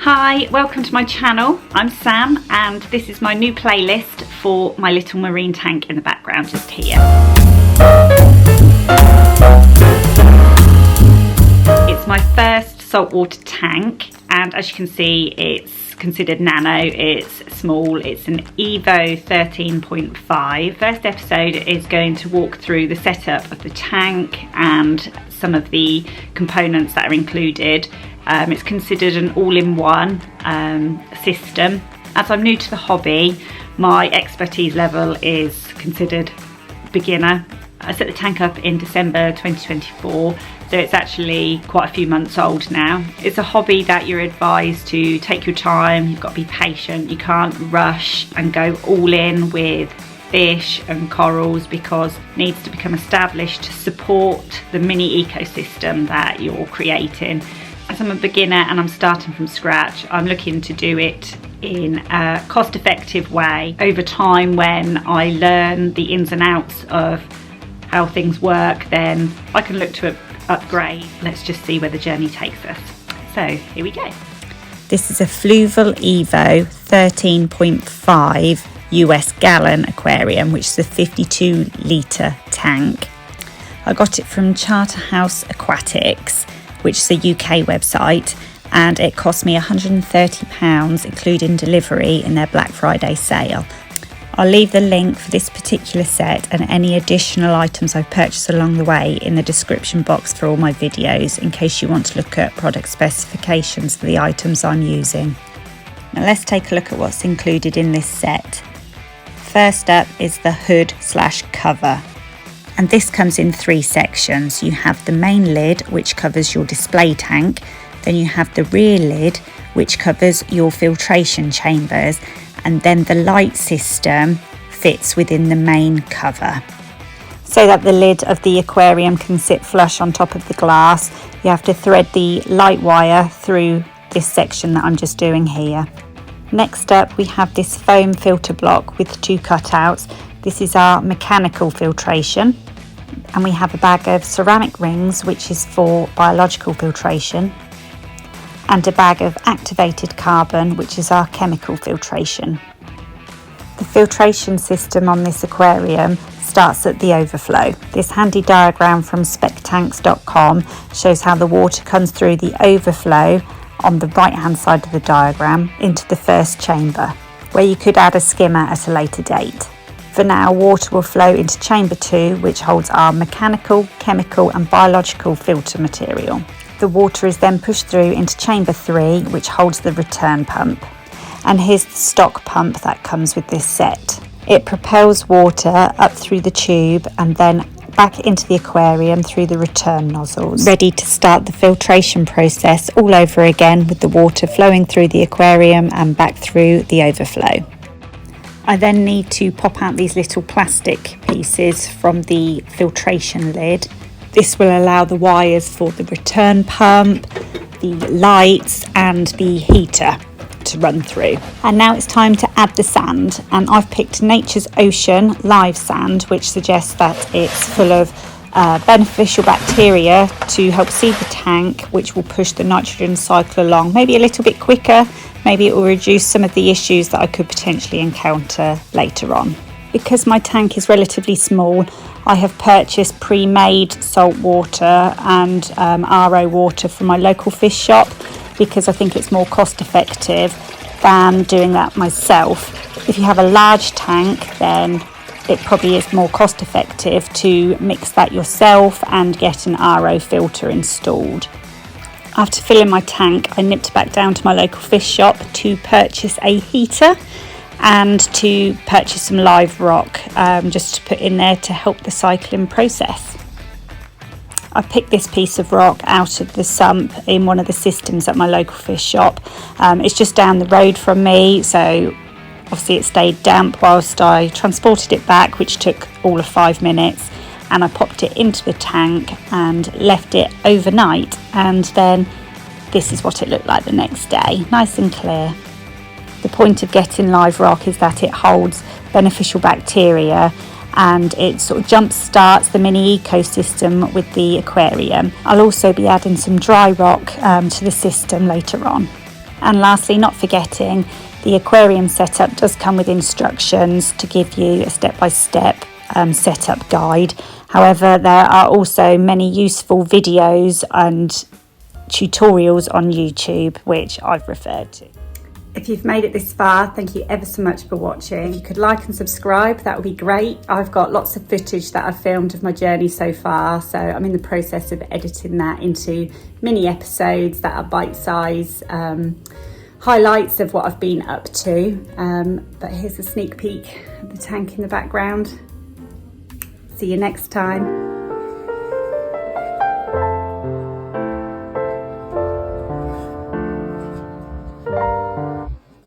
Hi, welcome to my channel. I'm Sam and this is my new playlist for my little marine tank in the background just here. It's my first saltwater tank and as you can see it's considered nano, it's small, it's an Evo 13.5. First episode is going to walk through the setup of the tank and some of the components that are included. It's considered an all-in-one system. As I'm new to the hobby, my expertise level is considered beginner. I set the tank up in December 2024, so it's actually quite a few months old now. It's a hobby that you're advised to take your time, you've got to be patient, you can't rush and go all in with fish and corals because it needs to become established to support the mini ecosystem that you're creating. As I'm a beginner and I'm starting from scratch, I'm looking to do it in a cost-effective way. Over time, when I learn the ins and outs of how things work, then I can look to upgrade. Let's just see where the journey takes us. So here we go. This is a Fluval Evo 13.5 US gallon aquarium, which is a 52 litre tank. I got it from Charterhouse Aquatics, which is a UK website, and it cost me £130 including delivery in their Black Friday sale. I'll leave the link for this particular set and any additional items I've purchased along the way in the description box for all my videos in case you want to look at product specifications for the items I'm using. Now let's take a look at what's included in this set. First up is the hood/cover. And this comes in three sections. You have the main lid, which covers your display tank. Then you have the rear lid, which covers your filtration chambers. And then the light system fits within the main cover. So that the lid of the aquarium can sit flush on top of the glass, you have to thread the light wire through this section that I'm just doing here. Next up, we have this foam filter block with two cutouts. This is our mechanical filtration, and we have a bag of ceramic rings, which is for biological filtration, and a bag of activated carbon, which is our chemical filtration. The filtration system on this aquarium starts at the overflow. This handy diagram from spectanks.com shows how the water comes through the overflow on the right hand side of the diagram into the first chamber, where you could add a skimmer at a later date. For now, water will flow into chamber 2, which holds our mechanical, chemical and biological filter material. The water is then pushed through into chamber 3, which holds the return pump. And here's the stock pump that comes with this set. It propels water up through the tube and then back into the aquarium through the return nozzles, ready to start the filtration process all over again with the water flowing through the aquarium and back through the overflow. I then need to pop out these little plastic pieces from the filtration lid. This will allow the wires for the return pump, the lights and the heater to run through. And now it's time to add the sand, and I've picked Nature's Ocean live sand, which suggests that it's full of beneficial bacteria to help seed the tank, which will push the nitrogen cycle along maybe a little bit quicker. Maybe it will reduce some of the issues that I could potentially encounter later on. Because my tank is relatively small, I have purchased pre-made salt water and RO water from my local fish shop because I think it's more cost effective than doing that myself. If you have a large tank, then it probably is more cost effective to mix that yourself and get an RO filter installed. After filling my tank, I nipped back down to my local fish shop to purchase a heater and to purchase some live rock just to put in there to help the cycling process. I picked this piece of rock out of the sump in one of the systems at my local fish shop. It's just down the road from me, so obviously it stayed damp whilst I transported it back, which took all of 5 minutes. And I popped it into the tank and left it overnight, and then this is what it looked like the next day, nice and clear. The point of getting live rock is that it holds beneficial bacteria and it sort of jump starts the mini ecosystem with the aquarium. I'll also be adding some dry rock to the system later on. And lastly, not forgetting, the aquarium setup does come with instructions to give you a step-by-step setup guide. However, there are also many useful videos and tutorials on YouTube which I've referred to. If you've made it this far, thank you ever so much for watching. If you could like and subscribe, that would be great. I've got lots of footage that I've filmed of my journey so far, so I'm in the process of editing that into mini episodes that are bite-sized highlights of what I've been up to. But here's a sneak peek of the tank in the background. See you next time.